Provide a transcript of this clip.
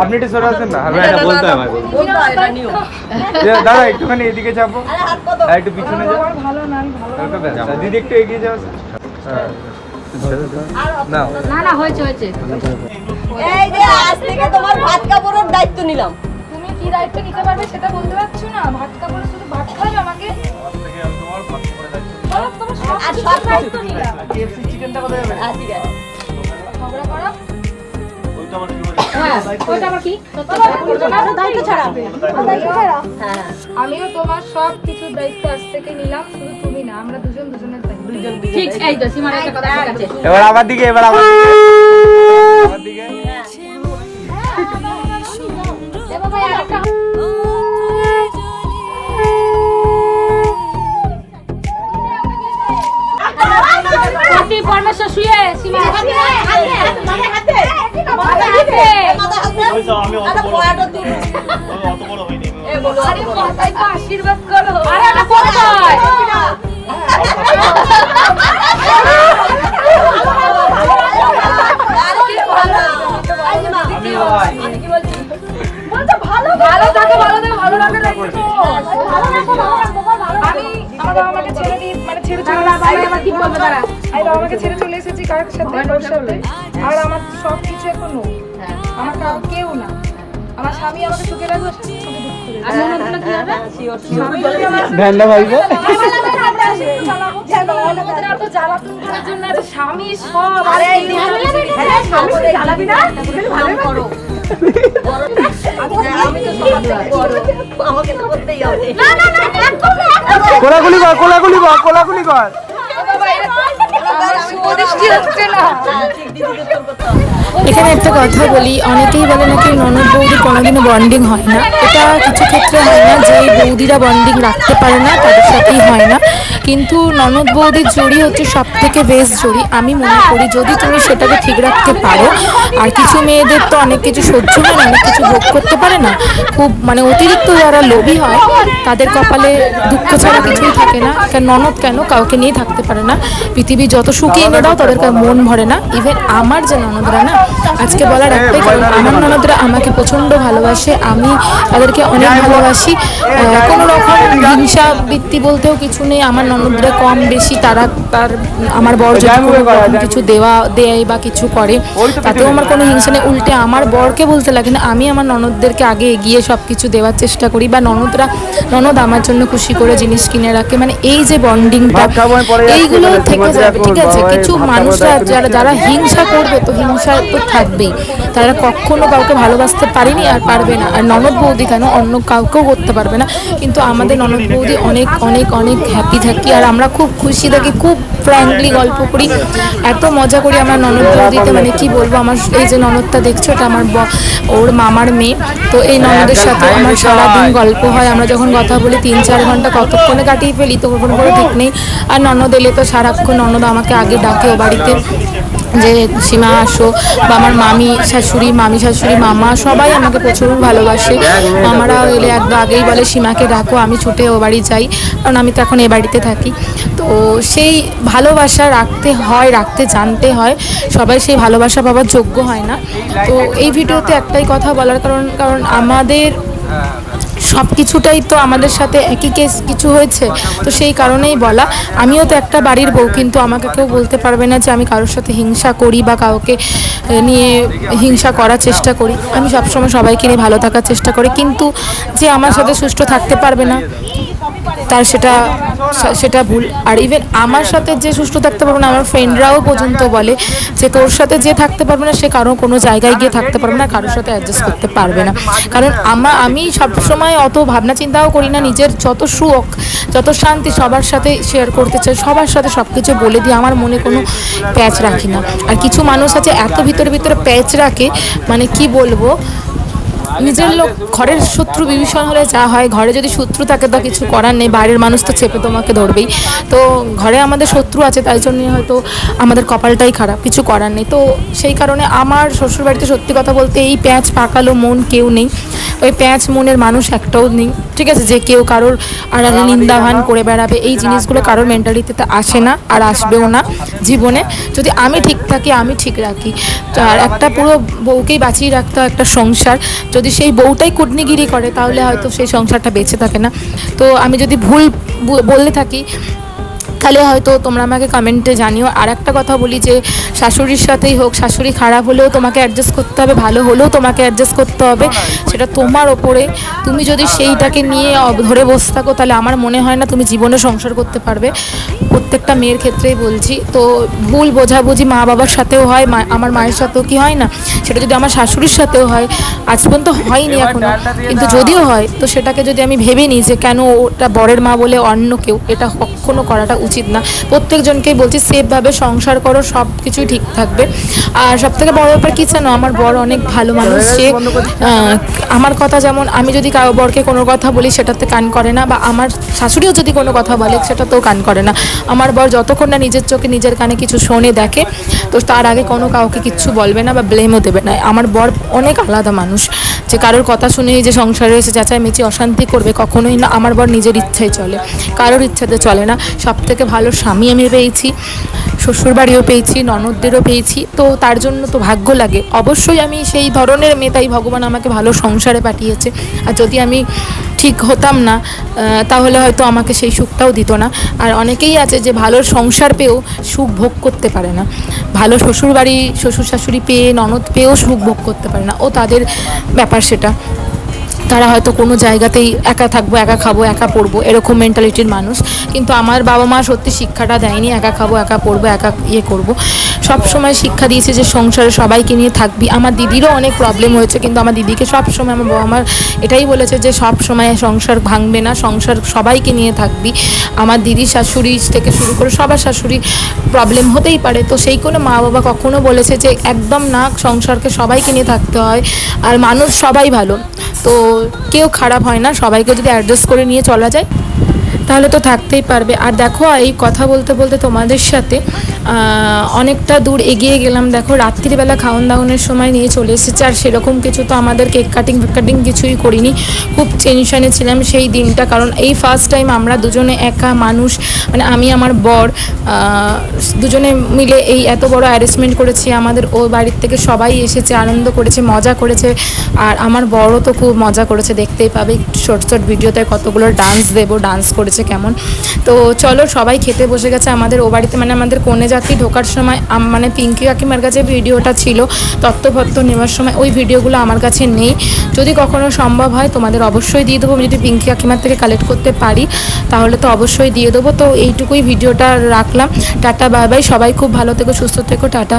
আপনি একটু সরে আসেন না, এটা বলতে হবে দাদা একটুখানি এদিকে যাবো, একটু পিছনে যাও। দিদি একটু এগিয়ে যাও। না না হয়েছে হয়েছে। এই যে আজ থেকে তোমার ভাত কাপড়ের দায়িত্ব নিলাম। তুমি কি দায়িত্ব নিতে পারবে সেটা বলতে পারছো না। ভাত কাপড়ে শুধু ভাত খাবে আমাকে। আর সব দায়িত্ব নিলাম। কেএফসি চিকেনটা কোথায় যাবে? ঠিক আছে। ঝগড়া করো। ওইটা আমার কি হ্যাঁ, ওইটা আমার কি? দায়িত্ব ছাড়া। হ্যাঁ, আমিও তোমার সব কিছুর দায়িত্ব আজ থেকে নিলাম, শুধু তুমি না, আমরা দুজন দুজনের দায়িত্ব। ঠিক, এই তো সীমার একটা কথা ঠিক আছে। এবার আমার দিকে, এবার আমার দিকে। দেবো ভাই আরেকটা। কোটি পরমেশ্বর শুয়ে সীমা হাতে হাতে আরে পয়াটা তুই অত বড় হয়নি এ বলো আরে মাথায় তো আশীর্বাদ করো। আরে এটা পড়ে ভালো থাকে ভালো লাগে না কিন্তু। আমি আমার বাবা আমাকে ছেড়ে দিই, মানে ছেড়ে চলে এসেছি। কি বলবো তারা? আমি বাবা আমাকে ছেড়ে চলে এসেছি কার সাথে? ওর সাথে। আর আমার সব কিছু এখন ও। আমার কেউ না। আমার স্বামী আমাকে সুখে রাখবে, সুখে দুঃখ দেবে। আর ননদটা কি হবে? স্বামী যদি আমার ধ্যানটা ভাইবো। স্বামী সব। আরে স্বামী জ্বালাবি না ভালো করো। আমি তো সব বড়, আমাকে তো করতেই হবে। না না না কোলাকুলি কর, কোলাকুলি কর, কোলাকুলি কর। এখানে একটা কথা বলি, অনেকেই বলে নাকি ননদ বৌদি কোনোদিনও বন্ডিং হয় না। এটা কিছু ক্ষেত্রে হয় না, যে বৌদিরা বন্ডিং রাখতে পারে না তাদের সাথেই হয় না। কিন্তু ননদ বৌদির জড়ি হচ্ছে সব থেকে বেস্ট জড়ি আমি মনে করি, যদি তুমি সেটাকে ঠিক রাখতে পারো। আর কিছু মেয়েদের তো অনেক কিছু সহ্য হয় না, অনেক কিছু ভোগ করতে পারে না, খুব মানে অতিরিক্ত যারা লোভী হয় তাদের কপালে দুঃখ ছাড়া কিছুই থাকে না। ননদ কেন কাউকে নিয়ে থাকতে পারে না, পৃথিবী যত সুখী এনে দাও তাদের মন ভরে না। ইভেন আমার যে ননদরা না, আজকে বলার একটাই কারণ, আমার ননদরা আমাকে প্রচণ্ড ভালোবাসে, আমি তাদেরকে অনেক ভালোবাসি। কোনো রকম হিংসা বৃত্তি বলতেও কিছু নেই। আমার ননদরা কম বেশি তারা আমার বর যদি কোনো রকম কিছু দেয় বা কিছু করে তাতেও আমার কোনো হিংসা নেই। উল্টে আমার বরকে বলতে লাগে না, আমি আমার ননদদেরকে আগে এগিয়ে সব কিছু দেওয়ার চেষ্টা করি, বা ননদ আমার জন্য খুশি করে জিনিস কিনে রাখে। মানে এই যে বন্ডিংটা, এইগুলো থেকে যাবে। ঠিক আছে, কিছু মানুষরা যারা হিংসা করবে, তো হিংসা তো থাকবেই, তারা কখনো কাউকে ভালোবাসতে পারেনি আর পারবে না। আর ননদ বৌদি কেন, অন্য কাউকেও করতে পারবে না। কিন্তু আমাদের ননদ বৌদি অনেক অনেক অনেক হ্যাপি থাকি, আর আমরা খুব খুশি থাকি, খুব ফ্র্যাঙ্কলি গল্প করি, এত মজা করি আমার ননদ বৌদিতে। মানে কি বলবো, আমার এই যে ননদটা দেখছো এটা আমার ওর মামার মেয়ে। তো এই ননদের সাথে আমার সারাদিন গল্প হয়, আমরা যখন কথা বলি 3-4 ঘন্টা কতক্ষণে কাটিয়ে ফেলি তো কোনো ঠিক নেই। আর ননদ এলে তো সারাক্ষণ ননদ আমাকে আগে ডাকে ও বাড়িতে, যে সীমা আসো, বা আমার মামি শাশুড়ি মামা সবাই আমাকে প্রচুর ভালোবাসে। মামারা এলে একদম আগেই বলে সীমাকে ডাকো, আমি ছুটে ও বাড়ি যাই, কারণ আমি তো এখন এ বাড়িতে থাকি। তো সেই ভালোবাসা রাখতে জানতে হয়, সবাই সেই ভালোবাসা পাওয়ার যোগ্য হয় না। তো এই ভিডিওতে একটাই কথা বলার কারণ আমাদের সব কিছুটাই তো আমাদের সাথে একই কেস কিছু হয়েছে, তো সেই কারণেই বলা। আমিও তো একটা বাড়ির বউ, কিন্তু আমাকে কেউ বলতে পারবে না যে আমি কারোর সাথে হিংসা করি বা কাউকে নিয়ে হিংসা করার চেষ্টা করি। আমি সবসময় সবাইকে নিয়ে ভালো থাকার চেষ্টা করি, কিন্তু যে আমার সাথে সুষ্ঠু থাকতে পারবে না তার সেটা ভুল। আর ইভেন আমার সাথে যে সুষ্ঠু থাকতে পারবে না, আমার ফ্রেন্ডরাও পর্যন্ত বলে যে তোর সাথে যে থাকতে পারবে না সে কোনো জায়গায় গিয়ে থাকতে পারবে না, কারোর সাথে অ্যাডজাস্ট করতে পারবে না। কারণ আমি সবসময় অত ভাবনা চিন্তাও করি না, নিজের যত সুখ যত শান্তি সবার সাথে শেয়ার করতে চাই, সবার সাথে সব কিছু বলে দিই, আমার মনে কোনো প্যাচ রাখি না। আর কিছু মানুষ আছে এত ভিতরে প্যাচ রাখে, মানে কি বলবো, নিজের লোক ঘরের শত্রু বিভীষণ হলে যা হয়, ঘরে যদি শত্রু থাকে তো কিছু করার নেই, বাইরের মানুষ তো চেপে তোমাকে ধরবেই। তো ঘরে আমাদের শত্রু আছে, তাই জন্য হয়তো আমাদের কপালটাই খারাপ, কিছু করার নেই। তো সেই কারণে আমার শ্বশুরবাড়িতে সত্যি কথা বলতে এই প্যাঁচ পাকালো মন কেউ নেই। ওই প্যাঁচ মনের মানুষ একটাও নেই, ঠিক আছে, যে কেউ কারোর আড়ালে নিন্দাভান করে বেড়াবে। এই জিনিসগুলো কারোর মেন্টালিটিতে আসে না আর আসবেও না জীবনে। যদি আমি ঠিক থাকি, আমি ঠিক রাখি। আর একটা পুরো বউকেই বাঁচিয়ে রাখতে হয় একটা সংসার। যদি সেই বউটাই কুটনিগিরি করে তাহলে হয়তো সেই সংসারটা বেঁচে থাকে না। তো আমি যদি ভুল বলতে থাকি তাহলে হয়তো তোমরা আমাকে কমেন্টে জানিও। আর একটা কথা বলি যে শাশুড়ির সাথেই হোক, শাশুড়ি খারাপ হলেও তোমাকে অ্যাডজাস্ট করতে হবে, ভালো হলেও তোমাকে অ্যাডজাস্ট করতে হবে, সেটা তোমার ওপরে। তুমি যদি সেইটাকে নিয়ে ধরে বসে থাকো তাহলে আমার মনে হয় না তুমি জীবনে সংসার করতে পারবে। প্রত্যেকটা মেয়ের ক্ষেত্রেই বলছি। তো ভুল বোঝাবুঝি মা বাবার সাথেও হয়, আমার মায়ের সাথেও কি হয় না, সেটা যদি আমার শাশুড়ির সাথেও হয়, আজ পর্যন্ত হয়নি এখনও, কিন্তু যদিও হয় তো সেটাকে যদি আমি ভেবে নিই যে কেন ওটা বরের মা বলে অন্য কেউ, এটা কখনো করাটা উচিত না। প্রত্যেকজনকেই বলছি সেফভাবে সংসার করো, সব কিছুই ঠিক থাকবে। আর সবথেকে বড় ব্যাপার কী জানো, আমার বর অনেক ভালো মানুষ। সে আমার কথা যেমন আমি যদি কারো বরকে কোনো কথা বলি সেটাতে কান করে না, বা আমার শাশুড়িও যদি কোনো কথা বলে সেটাতেও কান করে না। আমার বর যতক্ষণ না নিজের চোখে নিজের কানে কিছু শোনে দেখে, তো তার আগে কোনো কাউকে কিচ্ছু বলবে না বা ব্লেমও দেবে না। আমার বর অনেক আলাদা মানুষ, যে কারোর কথা শুনেই যে সংসারে এসে চেঁচামেচি অশান্তি করবে, কখনোই না। আমার বর নিজের ইচ্ছাই চলে, কারোর ইচ্ছাতে চলে না। সবথেকে ভালো স্বামী আমি পেয়েছি, শ্বশুরবাড়িও পেয়েছি, ননদদেরও পেয়েছি, তো তার জন্য তো ভাগ্য লাগে। অবশ্যই আমি সেই ধরনের মেয়ে, তাই ভগবান আমাকে ভালো সংসারে পাঠিয়েছে। আর যদি আমি ঠিক হতাম না তাহলে হয়তো আমাকে সেই সুখটাও দিত না। আর অনেকেই আছে যে ভালো সংসার পেয়েও সুখ ভোগ করতে পারে না, ভালো শ্বশুরবাড়ি শ্বশুর শাশুড়ি পেয়ে ননদ পেয়েও সুখ ভোগ করতে পারে না, ও তাদের ব্যাপার সেটা। তারা হয়তো কোনো জায়গাতেই একা থাকবো, একা খাবো, একা পড়বো, এরকম মেন্টালিটির মানুষ। কিন্তু আমার বাবা মা সত্যি শিক্ষাটা দেয়নি একা খাবো, একা পড়বো, একা ইয়ে করবো। সব সময় শিক্ষা দিয়েছে যে সংসারে সবাইকে নিয়ে থাকবি। আমার দিদিরও অনেক প্রবলেম হয়েছে, কিন্তু আমার দিদিকে সব সময় আমার বাবা মার এটাই বলেছে যে সব সময় সংসার ভাঙবে না, সংসার সবাইকে নিয়ে থাকবি। আমার দিদির শাশুড়ি থেকে শুরু করে সবার শাশুড়ি প্রবলেম হতেই পারে, তো সেই কোনো মা বাবা কখনো বলেছে যে একদম না, সংসারকে সবাইকে নিয়ে থাকতে হয়। আর মানুষ সবাই ভালো, তো কেউ খারাপ হয় না, সবাইকে যদি অ্যাডজাস্ট করে নিয়ে চলা যায় তাহলে তো থাকতেই পারবে। আর দেখো এই কথা বলতে বলতে তোমাদের সাথে অনেকটা দূর এগিয়ে গেলাম। দেখো রাত্রিবেলা খাওয়ান দাওয়ানের সময় নিয়ে চলে এসেছে, আর সেরকম কিছু তো আমাদের কেক কাটিং কিছুই করিনি। খুব টেনশানে ছিলাম সেই দিনটা, কারণ এই ফার্স্ট টাইম আমরা দুজনে একা মানুষ, মানে আমি আমার বর দুজনে মিলে এই এত বড় অ্যারেঞ্জমেন্ট করেছি। আমাদের ওই বাড়ির থেকে সবাই এসেছে, আনন্দ করেছে, মজা করেছে। আর আমার বড়ও তো খুব মজা করেছে, দেখতেই পাবে শর্ট ভিডিওতে কতগুলো ডান্স দেবো, ডান্স করেছে কেমন। তো চলো সবাই খেতে বসে গেছে আমাদের ও বাড়িতে, মানে আমাদের কনে যাত্রী ঢোকার সময় মানে পিঙ্কি কাকিমার কাছে ভিডিওটা ছিল, তত্ত্বপত্র নেওয়ার সময় ওই ভিডিওগুলো আমার কাছে নেই। যদি কখনো সম্ভব হয় তোমাদের অবশ্যই দিয়ে দেবো, যদি পিঙ্কি কাকিমার থেকে কালেক্ট করতে পারি তাহলে তো অবশ্যই দিয়ে দেবো। তো এইটুকুই ভিডিওটা রাখলাম। টাটা, বাই বাই, সবাই খুব ভালো থেকো, সুস্থ থেকো, টাটা।